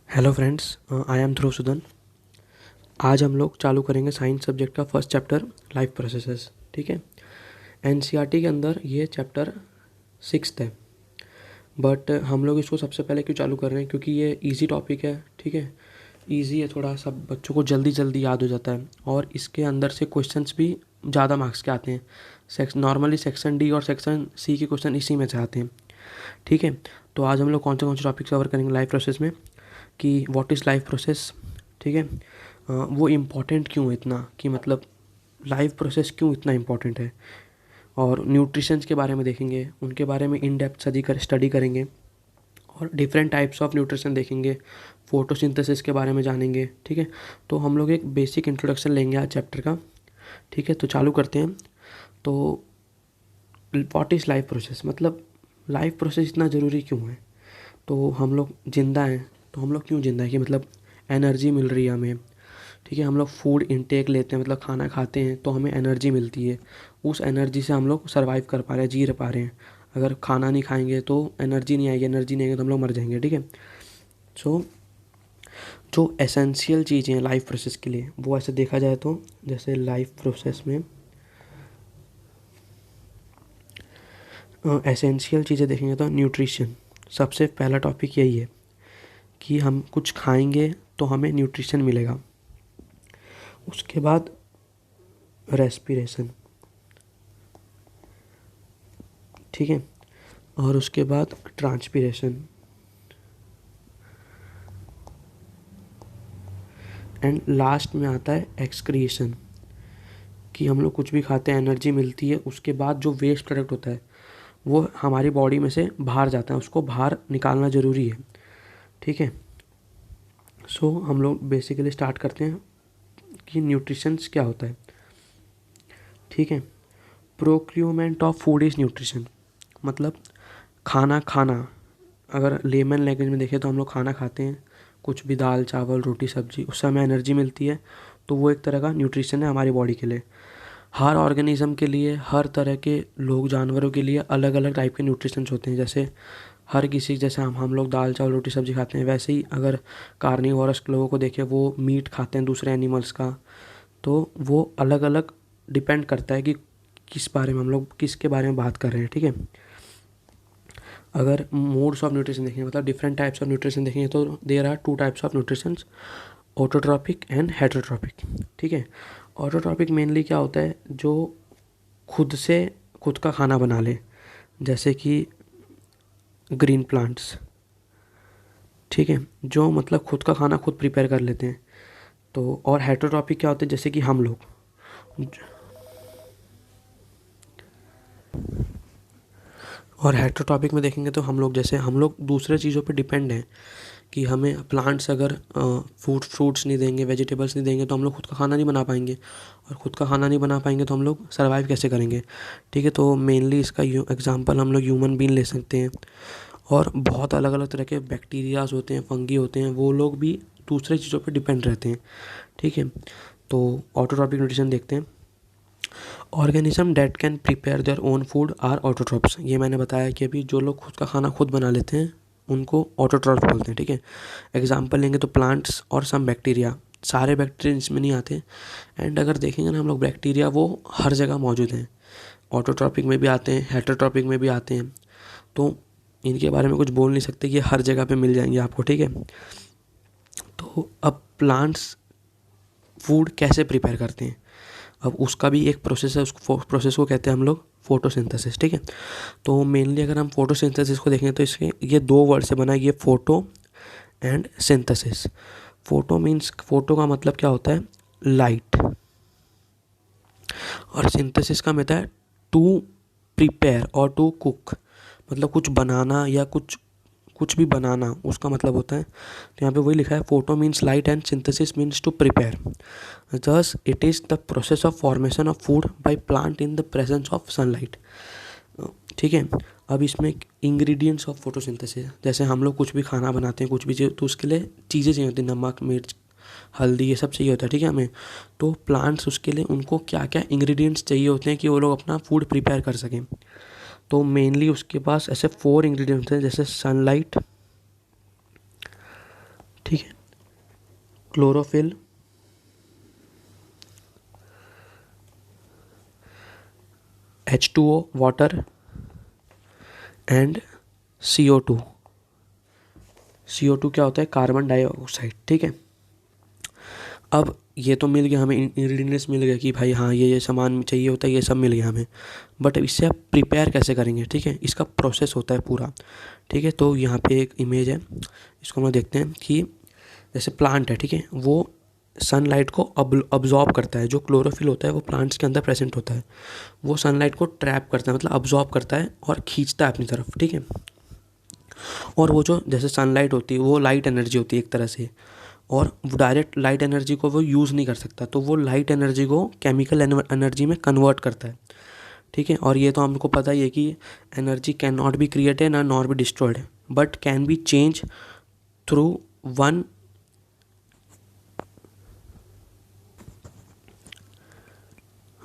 Hello friends, I am ध्रुव सुदन। आज हम लोग चालू करेंगे साइंस सब्जेक्ट का फर्स्ट चैप्टर लाइफ प्रोसेसेस। ठीक है। एनसीईआरटी के अंदर ये चैप्टर 6th है, बट हम लोग इसको सबसे पहले क्यों चालू कर रहे हैं, क्योंकि ये इजी टॉपिक है। ठीक है, इजी है, थोड़ा सब बच्चों को जल्दी जल्दी याद हो जाता है और इसके अंदर से क्वेश्चंस भी ज़्यादा मार्क्स के आते हैं। नॉर्मली सेक्शन डी और सेक्शन सी के क्वेश्चन इसी में से आते हैं। ठीक है, तो आज हम लोग कौन से टॉपिक कवर करेंगे लाइफ प्रोसेस में, कि व्हाट इज़ लाइफ प्रोसेस। ठीक है, वो इम्पॉर्टेंट क्यों है इतना, कि मतलब लाइफ प्रोसेस क्यों इतना इम्पॉर्टेंट है, और न्यूट्रिशंस के बारे में देखेंगे, उनके बारे में इन डेप्थ स्टडी करेंगे और डिफरेंट टाइप्स ऑफ न्यूट्रिशन देखेंगे, फोटोसिंथेसिस के बारे में जानेंगे। ठीक है, तो हम लोग एक बेसिक इंट्रोडक्शन लेंगे आज चैप्टर का। ठीक है, तो चालू करते हैं। तो व्हाट इज़ लाइफ प्रोसेस, मतलब लाइफ प्रोसेस इतना ज़रूरी क्यों है। तो हम लोग ज़िंदा हैं, तो हम लोग क्यों ज़िंदा है, कि मतलब एनर्जी मिल रही है हमें। ठीक है, हम लोग फूड इंटेक लेते हैं, मतलब खाना खाते हैं तो हमें एनर्जी मिलती है। उस एनर्जी से हम लोग सर्वाइव कर पा रहे हैं, जी रह पा रहे हैं। अगर खाना नहीं खाएंगे तो एनर्जी नहीं आएगी, एनर्जी नहीं आएगी तो हम लोग मर जाएंगे। ठीक है, सो जो एसेंशियल चीज़ें हैं लाइफ प्रोसेस के लिए, वो ऐसे देखा जाए तो जैसे लाइफ प्रोसेस में एसेंशियल चीज़ें देखेंगे तो न्यूट्रिशन सबसे पहला टॉपिक यही है, कि हम कुछ खाएंगे तो हमें न्यूट्रिशन मिलेगा। उसके बाद रेस्पिरेशन। ठीक है, और उसके बाद ट्रांसपिरेशन एंड लास्ट में आता है एक्सक्रिएशन, कि हम लोग कुछ भी खाते हैं, एनर्जी मिलती है, उसके बाद जो वेस्ट प्रोडक्ट होता है वो हमारी बॉडी में से बाहर जाता है, उसको बाहर निकालना ज़रूरी है। ठीक है, सो हम लोग बेसिकली स्टार्ट करते हैं कि न्यूट्रिशंस क्या होता है। ठीक है, procurement of food is nutrition, मतलब खाना खाना। अगर लेमन लैंग्वेज में देखें तो हम लोग खाना खाते हैं, कुछ भी दाल चावल रोटी सब्जी, उससे हमें एनर्जी मिलती है, तो वो एक तरह का न्यूट्रिशन है हमारी बॉडी के लिए। हर ऑर्गेनिज्म के लिए, हर तरह के लोग जानवरों के लिए अलग अलग टाइप के न्यूट्रिशंस होते हैं। जैसे हर किसी, जैसे हम लोग दाल चावल रोटी सब्जी खाते हैं, वैसे ही अगर कार्निवोरस लोगों को देखें, वो मीट खाते हैं दूसरे एनिमल्स का, तो वो अलग अलग डिपेंड करता है कि किस बारे में हम लोग किसके बारे में बात कर रहे हैं। ठीक है, अगर मोड्स ऑफ न्यूट्रिशन देखेंगे, मतलब डिफरेंट टाइप्स ऑफ न्यूट्रिशन देखेंगे, तो there are 2 types of nutrition, autotrophic and heterotrophic. ठीक है, ऑटोट्रॉपिक मेनली क्या होता है, जो खुद से खुद का खाना बना ले, जैसे कि ग्रीन प्लांट्स। ठीक है, जो मतलब खुद का खाना खुद प्रिपेयर कर लेते हैं। तो और हेटरोट्रॉपिक क्या होते हैं, जैसे कि हम लोग। और हेटरोट्रॉपिक में देखेंगे तो हम लोग, जैसे हम लोग दूसरे चीज़ों पे डिपेंड हैं, कि हमें प्लांट्स अगर फ्रूट्स नहीं देंगे, वेजिटेबल्स नहीं देंगे, तो हम लोग खुद का खाना नहीं बना पाएंगे, और ख़ुद का खाना नहीं बना पाएंगे तो हम लोग सर्वाइव कैसे करेंगे। ठीक है, तो मेनली इसका एग्जांपल हम लोग ह्यूमन बीइंग ले सकते हैं। और बहुत अलग अलग तरह के बैक्टीरियाज होते हैं, फंगी होते हैं, वो लोग भी दूसरे चीज़ों पर डिपेंड रहते हैं। ठीक है, तो ऑटोट्रॉपिक न्यूट्रिशन देखते हैं। Organism that can prepare their own food are autotrophs. ये मैंने बताया कि अभी जो लोग खुद का खाना खुद बना लेते हैं उनको ऑटोट्रॉप्स बोलते हैं। ठीक है, एग्जांपल लेंगे तो प्लांट्स और सम बैक्टीरिया, सारे बैक्टीरिया इसमें नहीं आते। एंड अगर देखेंगे ना हम लोग, बैक्टीरिया वो हर जगह मौजूद हैं, ऑटोट्रॉपिक में भी आते हैं, हेटरोट्रॉपिक में भी आते हैं। तो इनके बारे में कुछ बोल नहीं सकते कि हर जगह पे मिल जाएंगे आपको। ठीक है, तो अब प्लांट्स फूड कैसे प्रिपेयर करते हैं, अब उसका भी एक प्रोसेस है, उस प्रोसेस को कहते हैं हम लोग फोटोसिंथेसिस। ठीक है, तो मेनली अगर हम फोटोसिंथेसिस को देखें तो इसके ये 2 वर्ड से बना है, ये photo and synthesis. Photo means, photo का मतलब क्या होता है, लाइट, और सिंथेसिस का मतलब है टू प्रिपेयर और टू कुक, मतलब कुछ बनाना या कुछ भी बनाना, उसका मतलब होता है। तो यहाँ पे वही लिखा है, photo means light and synthesis means to prepare. Thus, it is the process of formation of food by plant in the presence of sunlight. ठीक है, अब इसमें इंग्रेडिएंट्स ऑफ फोटोसिंथेसिस, जैसे हम लोग कुछ भी खाना बनाते हैं, कुछ भी चीज़, तो उसके लिए चीज़ें चाहिए होती हैं, नमक मिर्च हल्दी, ये सब चाहिए होता है। ठीक है, हमें तो प्लांट्स उसके लिए उनको क्या क्या इंग्रेडिएंट्स चाहिए होते हैं कि वो लोग अपना फूड प्रिपेयर कर सकें। तो मेनली उसके पास ऐसे 4 इंग्रेडिएंट्स हैं, जैसे सनलाइट। ठीक है। Chlorophyll, H2O water and CO2। CO2 क्या होता है? Carbon dioxide. ठीक है। अब ये तो मिल गया हमें, इंग्रेडिएंट्स मिल गए कि भाई हाँ ये सामान चाहिए होता है, ये सब मिल गया हमें। बट अब इससे आप प्रिपेयर कैसे करेंगे? ठीक है, इसका प्रोसेस होता है पूरा। ठीक है, तो यहाँ पे एक इमेज है, इसको हम लोग देखते हैं कि जैसे प्लांट है, ठीक है, वो सनलाइट को अब्जॉर्ब करता है। जो क्लोरोफिल होता है वो प्लांट्स के अंदर प्रेजेंट होता है, वो सनलाइट को ट्रैप करता है, मतलब अब्जॉर्ब करता है और खींचता है अपनी तरफ। ठीक है, और वो जो जैसे सनलाइट होती है वो लाइट एनर्जी होती है एक तरह से, और वो डायरेक्ट लाइट एनर्जी को वो यूज़ नहीं कर सकता, तो वो लाइट एनर्जी को केमिकल एनर्जी में कन्वर्ट करता है। ठीक है, और ये तो हमको पता ही है कि energy can not be created ना not be destroyed, but can be change through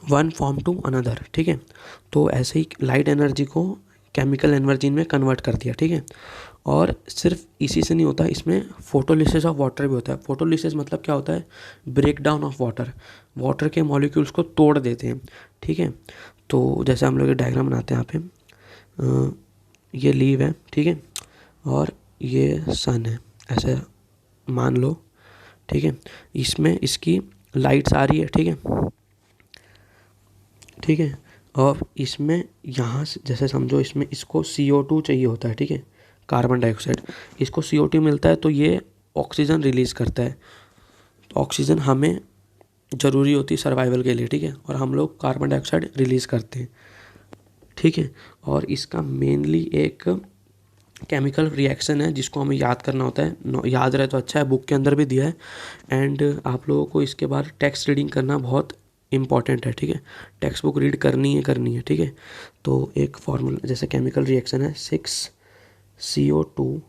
one form to another. ठीक है, तो ऐसे ही लाइट एनर्जी को केमिकल एनर्जी में कन्वर्ट कर दिया। ठीक है, और सिर्फ इसी से नहीं होता, इसमें फोटोलिसिस ऑफ वाटर भी होता है। फोटोलिसिस मतलब क्या होता है? Break down of water, water के मॉलिक्यूल्स को तोड़ देते हैं। ठीक है, तो जैसे हम लोग ये डायग्राम बनाते हैं यहाँ पे, ये लीव है, ठीक है, और ये सन है, ऐसे मान लो। ठीक है, इसमें इसकी लाइट्स आ रही है। ठीक है, ठीक है, और इसमें यहाँ से जैसे समझो इसमें इसको CO2 चाहिए होता है। ठीक है, कार्बन डाइऑक्साइड, इसको CO2 मिलता है तो ये ऑक्सीजन रिलीज़ करता है। तो ऑक्सीजन हमें ज़रूरी होती है सर्वाइवल के लिए। ठीक है, और हम लोग कार्बन डाइऑक्साइड रिलीज़ करते हैं। ठीक है, और इसका मेनली एक केमिकल रिएक्शन है जिसको हमें याद करना होता है। याद रहे तो अच्छा है, बुक के अंदर भी दिया है, एंड आप लोगों को इसके बाद टेक्स्ट रीडिंग करना बहुत इम्पॉर्टेंट है। ठीक है, टेक्स्ट बुक रीड करनी है। ठीक है, तो एक फॉर्मूला जैसे केमिकल रिएक्शन है 6CO2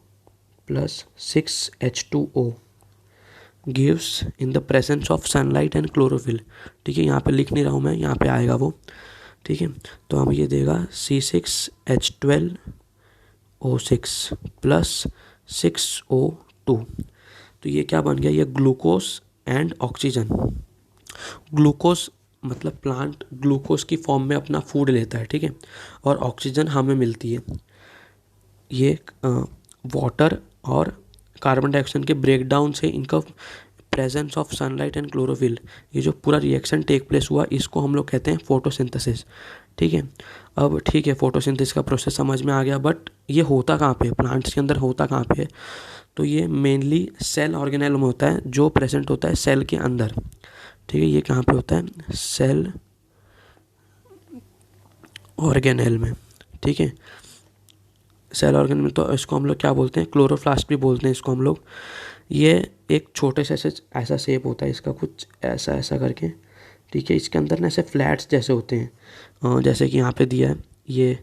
+ 6H2O gives in the presence of sunlight and chlorophyll. ठीक है, यहाँ पे लिख नहीं रहा हूँ मैं, यहाँ पे आएगा वो। ठीक है, तो हमें ये देगा C6H12O6 + 6O2। तो ये क्या बन गया? ये ग्लूकोज एंड ऑक्सीजन। ग्लूकोज मतलब प्लांट ग्लूकोज की फॉर्म में अपना फूड लेता है। ठीक है, और ऑक्सीजन हमें मिलती है। ये वाटर और कार्बन डाइऑक्साइड के ब्रेकडाउन से इनका presence of sunlight and chlorophyll, ये जो पूरा रिएक्शन टेक प्लेस हुआ, इसको हम लोग कहते हैं फोटोसिंथेसिस। ठीक है, अब ठीक है, फोटोसिंथेसिस का प्रोसेस समझ में आ गया, बट ये होता कहाँ पे? प्लांट्स के अंदर होता कहाँ पे है? तो ये मेनली सेल ऑर्गेनेल में होता है, जो प्रेजेंट होता है सेल के अंदर। ठीक है, ये कहाँ पे होता है? सेल ऑर्गेनेल में। ठीक है, सेल ऑर्गेन में, तो इसको हम लोग क्या बोलते हैं? क्लोरोप्लास्ट भी बोलते हैं इसको हम लोग। ये एक छोटे से ऐसा शेप होता है इसका, कुछ ऐसा ऐसा करके। ठीक है, इसके अंदर ना ऐसे फ्लैट्स जैसे होते हैं, जैसे कि यहाँ पे दिया है, ये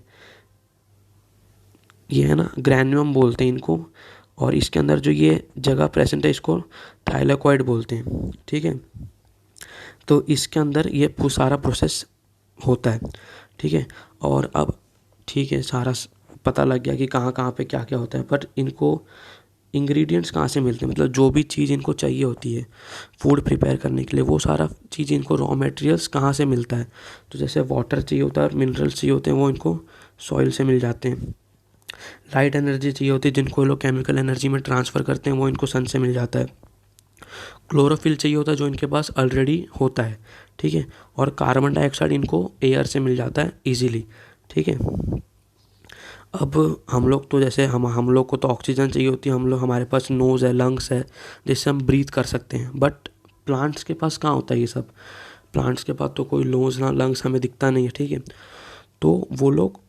है ना, ग्रैन्युलम बोलते हैं इनको, और इसके अंदर जो ये जगह प्रेजेंट है इसको थाइलेकोइड बोलते हैं। ठीक है, तो इसके अंदर ये सारा प्रोसेस होता है। ठीक है, और अब ठीक है, सारा पता लग गया कि कहाँ कहाँ पे क्या क्या होता है, बट इनको इंग्रेडिएंट्स कहाँ से मिलते हैं? मतलब जो भी चीज़ इनको चाहिए होती है फूड प्रिपेयर करने के लिए, वो सारा चीज़ इनको रॉ मटेरियल्स कहाँ से मिलता है? तो जैसे वाटर चाहिए होता है और मिनरल्स चाहिए होते हैं, वो इनको सॉइल से मिल जाते हैं। लाइट एनर्जी चाहिए होती है, जिनको लोग केमिकल एनर्जी में ट्रांसफ़र करते हैं, वो इनको सन से मिल जाता है। क्लोरोफिल चाहिए होता है, जो इनके पास ऑलरेडी होता है। ठीक है, और कार्बन डाइऑक्साइड इनको एयर से मिल जाता है ईजीली। ठीक है, अब हम लोग तो जैसे हम लोग को तो ऑक्सीजन चाहिए होती है, हम लोग, हमारे पास नोज़ है, लंग्स है, जिससे हम ब्रीथ कर सकते हैं, बट प्लांट्स के पास कहाँ होता है ये सब? प्लांट्स के पास तो कोई नोज़ ना लंग्स हमें दिखता नहीं है। ठीक है, तो वो लोग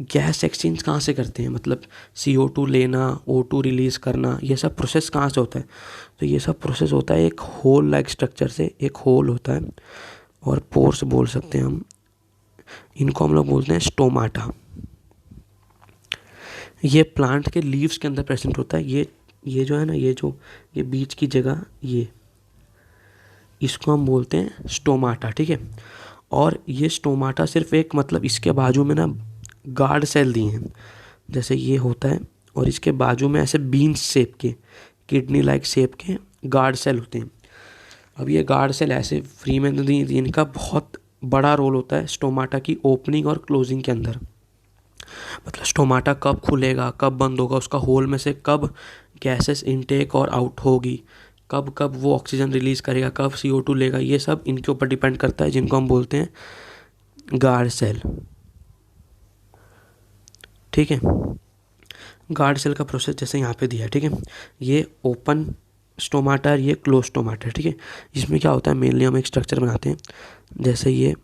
गैस एक्सचेंज कहाँ से करते हैं? मतलब CO2 लेना, O2 रिलीज़ करना, ये सब प्रोसेस कहाँ से होता है? तो ये सब प्रोसेस होता है एक होल लाइक स्ट्रक्चर से। एक होल होता है, और पोर्स बोल सकते हैं हम, इनको हम लोग बोलते हैं स्टोमाटा। ये प्लांट के लीव्स के अंदर प्रेजेंट होता है। ये जो है ना, ये बीच की जगह, ये इसको हम बोलते हैं स्टोमाटा। ठीक है, और ये स्टोमाटा सिर्फ एक, मतलब इसके बाजू में ना गार्ड सेल दिए हैं, जैसे ये होता है, और इसके बाजू में ऐसे बीन्स शेप के किडनी लाइक शेप के गार्ड सेल होते हैं। अब ये गार्ड सेल ऐसे फ्री में नहीं, इनका बहुत बड़ा रोल होता है स्टोमाटा की ओपनिंग और क्लोजिंग के अंदर। मतलब स्टोमाटा कब खुलेगा, कब बंद होगा, उसका होल में से कब गैसेस इनटेक और आउट होगी, कब कब वो ऑक्सीजन रिलीज़ करेगा, कब CO2 लेगा, ये सब इनके ऊपर डिपेंड करता है, जिनको हम बोलते हैं गार्ड सेल। ठीक है, गार्ड सेल का प्रोसेस जैसे यहाँ पे दिया है। ठीक है, ये ओपन स्टोमाटा है, ये क्लोज स्टोमाटा है। ठीक है, इसमें क्या होता है, मेनली हम एक स्ट्रक्चर बनाते हैं, जैसे ये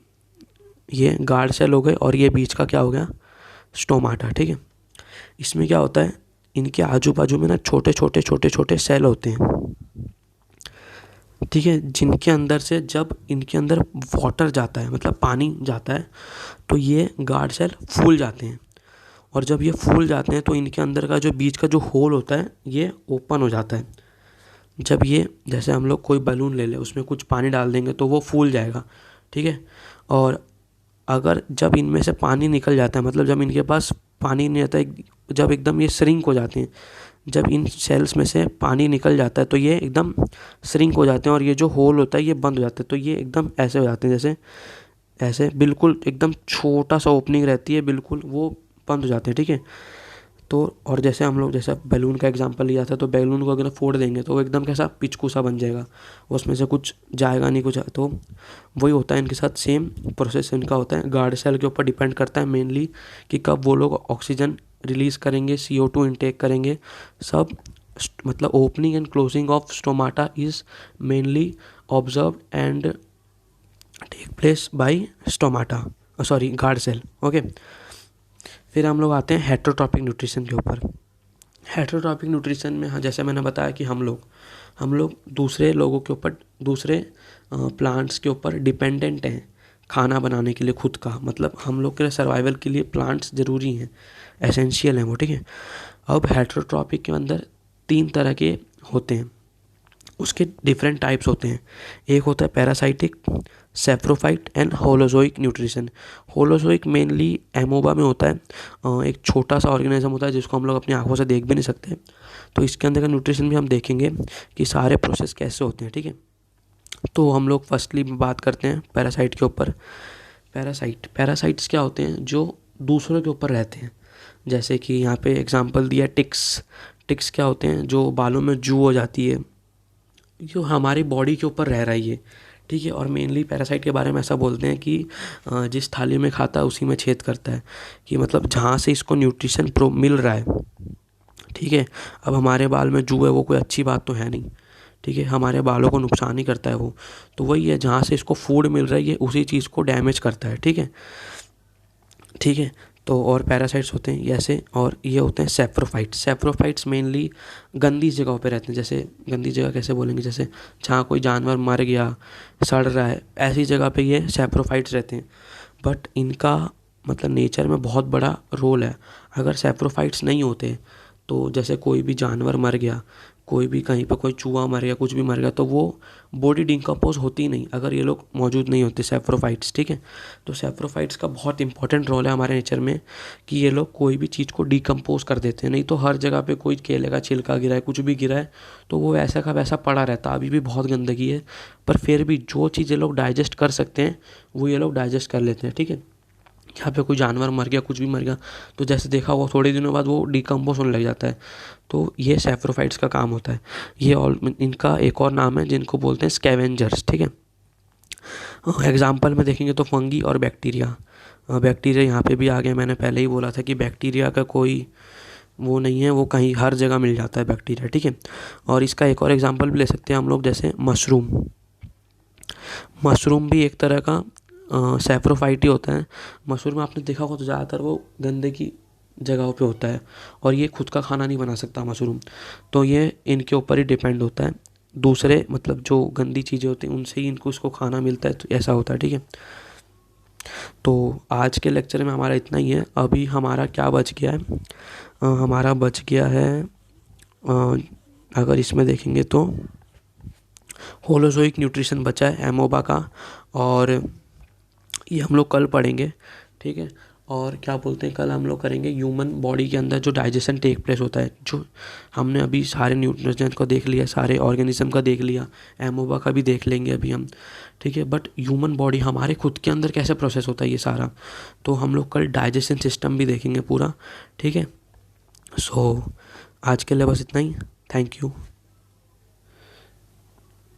गार्ड सेल हो गए और ये बीच का क्या हो गया, स्टोमाटा। ठीक है, इसमें क्या होता है, इनके आजू बाजू में ना छोटे छोटे छोटे छोटे सेल होते हैं। ठीक है, जिनके अंदर से जब इनके अंदर वाटर जाता है, मतलब पानी जाता है, तो ये गार्ड सेल फूल जाते हैं। और जब ये फूल जाते हैं तो इनके अंदर का जो बीच का जो होल होता है ये ओपन हो जाता है। जब ये, जैसे हम लोग कोई बलून ले ले, उसमें कुछ पानी डाल देंगे तो वो फूल जाएगा। ठीक है, और अगर जब इनमें से पानी निकल जाता है, मतलब जब इनके पास पानी नहीं रहता है, जब एकदम ये श्रिंक हो जाते हैं, जब इन सेल्स में से पानी निकल जाता है तो ये एकदम श्रिंक हो जाते हैं और ये जो होल होता है ये बंद हो जाता है। तो ये एकदम ऐसे हो जाते हैं, जैसे ऐसे बिल्कुल एकदम छोटा सा ओपनिंग रहती है, बिल्कुल वो बंद हो जाते हैं। ठीक है, तो और जैसे हम लोग, जैसे बैलून का एग्जांपल लिया था, तो बैलून को अगर फोड़ देंगे तो वो एकदम कैसा पिचकू सा बन जाएगा, उसमें से कुछ जाएगा नहीं कुछ। तो वही होता है इनके साथ, सेम प्रोसेस इनका होता है। गार्ड सेल के ऊपर डिपेंड करता है मेनली कि कब वो लोग ऑक्सीजन रिलीज़ करेंगे, CO2 इनटेक करेंगे, सब। मतलब opening and closing of stomata is mainly observe and take place by stomata, sorry guard cell. Okay, फिर हम लोग आते हैं हेटरोट्रॉपिक न्यूट्रिशन के ऊपर। हेटरोट्रॉपिक न्यूट्रिशन में, हाँ, जैसे मैंने बताया कि हम लोग दूसरे लोगों के ऊपर, दूसरे प्लांट्स के ऊपर डिपेंडेंट हैं खाना बनाने के लिए खुद का। मतलब हम लोग के सर्वाइवल के लिए प्लांट्स ज़रूरी हैं, एसेंशियल हैं वो। ठीक है, अब हेटरोट्रॉपिक के अंदर 3 तरह के होते हैं, उसके डिफरेंट टाइप्स होते हैं। एक होता है parasitic, saprophyte and holozoic nutrition. Holozoic mainly amoeba में होता है, एक छोटा सा ऑर्गेनिज्म होता है जिसको हम लोग अपनी आंखों से देख भी नहीं सकते। तो इसके अंदर का न्यूट्रिशन भी हम देखेंगे कि सारे प्रोसेस कैसे होते हैं। ठीक है, तो हम लोग फर्स्टली बात करते हैं पैरासाइट के ऊपर। पैरासाइट्स क्या होते हैं, जो दूसरों के ऊपर रहते हैं। जैसे कि यहाँ पे एग्जांपल दिया टिक्स क्या होते हैं, जो बालों में जू हो जाती है, जो हमारी बॉडी के ऊपर रह रही है। ठीक है, और मेनली पैरासाइट के बारे में ऐसा बोलते हैं कि जिस थाली में खाता है उसी में छेद करता है, कि मतलब जहाँ से इसको न्यूट्रिशन मिल रहा है। ठीक है, अब हमारे बाल में जू है, वो कोई अच्छी बात तो है नहीं। ठीक है, हमारे बालों को नुकसान ही करता है वो। तो वही है, जहाँ से इसको फूड मिल रहा है ये उसी चीज़ को डैमेज करता है। ठीक है, ठीक है, तो और पैरासाइट्स होते हैं ऐसे, और ये होते हैं सेप्रोफाइट्स मेनली गंदी जगहों पे रहते हैं। जैसे गंदी जगह कैसे बोलेंगे, जैसे जहाँ कोई जानवर मर गया, सड़ रहा है, ऐसी जगह पे ये सेप्रोफाइट्स रहते हैं। बट इनका मतलब नेचर में बहुत बड़ा रोल है। अगर सेप्रोफाइट्स नहीं होते, तो जैसे कोई भी जानवर मर गया, कोई भी कहीं पे कोई चूहा मर गया, कुछ भी मर गया, तो वो बॉडी डिकम्पोज होती नहीं अगर ये लोग मौजूद नहीं होते, सेप्रोफाइट्स। ठीक है, तो सेप्रोफाइट्स का बहुत इंपॉर्टेंट रोल है हमारे नेचर में, कि ये लोग कोई भी चीज़ को डिकम्पोज कर देते हैं। नहीं तो हर जगह पे कोई केले का छिलका गिरा है, कुछ भी गिरा है, तो वो वैसा का वैसा पड़ा रहता है। अभी भी बहुत गंदगी है, पर फिर भी जो चीज़ ये लोग डाइजेस्ट कर सकते हैं वो ये लोग डाइजेस्ट कर लेते हैं। ठीक है, यहाँ पे कोई जानवर मर गया, कुछ भी मर गया, तो जैसे देखा वो थोड़े दिनों बाद वो डिकम्पोज होने लग जाता है। तो ये सेप्रोफाइट्स का काम होता है। ये ऑल, इनका एक और नाम है जिनको बोलते हैं स्कैवेंजर्स। ठीक है, एग्जाम्पल में देखेंगे तो फंगी और बैक्टीरिया। बैक्टीरिया यहाँ पे भी आ गया, मैंने पहले ही बोला था कि बैक्टीरिया का कोई वो नहीं है, वो कहीं हर जगह मिल जाता है बैक्टीरिया। ठीक है, और इसका एक और एग्जाम्पल भी ले सकते हैं हम लोग, जैसे मशरूम भी एक तरह का सेप्रोफाइट ही होता है। मशरूम में आपने देखा होगा तो ज़्यादातर वो गंदगी जगहों पे होता है, और ये खुद का खाना नहीं बना सकता मशरूम, तो ये इनके ऊपर ही डिपेंड होता है। दूसरे मतलब जो गंदी चीज़ें होती हैं उनसे ही इनको उसको खाना मिलता है, तो ऐसा होता है। ठीक है, तो आज के लेक्चर में हमारा इतना ही है। अभी हमारा क्या बच गया है, हमारा बच गया है, अगर इसमें देखेंगे तो होलोजोइक न्यूट्रिशन बचा है एमोबा का, और ये हम लोग कल पढ़ेंगे। ठीक है, और क्या बोलते हैं, कल हम लोग करेंगे ह्यूमन बॉडी के अंदर जो डाइजेशन टेक प्लेस होता है। जो हमने अभी सारे न्यूट्रिएंट्स को देख लिया, सारे ऑर्गेनिज्म का देख लिया, एमोबा का भी देख लेंगे अभी हम, ठीक है। बट ह्यूमन बॉडी हमारे खुद के अंदर कैसे प्रोसेस होता है ये सारा, तो हम लोग कल डाइजेशन सिस्टम भी देखेंगे पूरा, ठीक है। सो आज के लिए बस इतना ही। Thank you.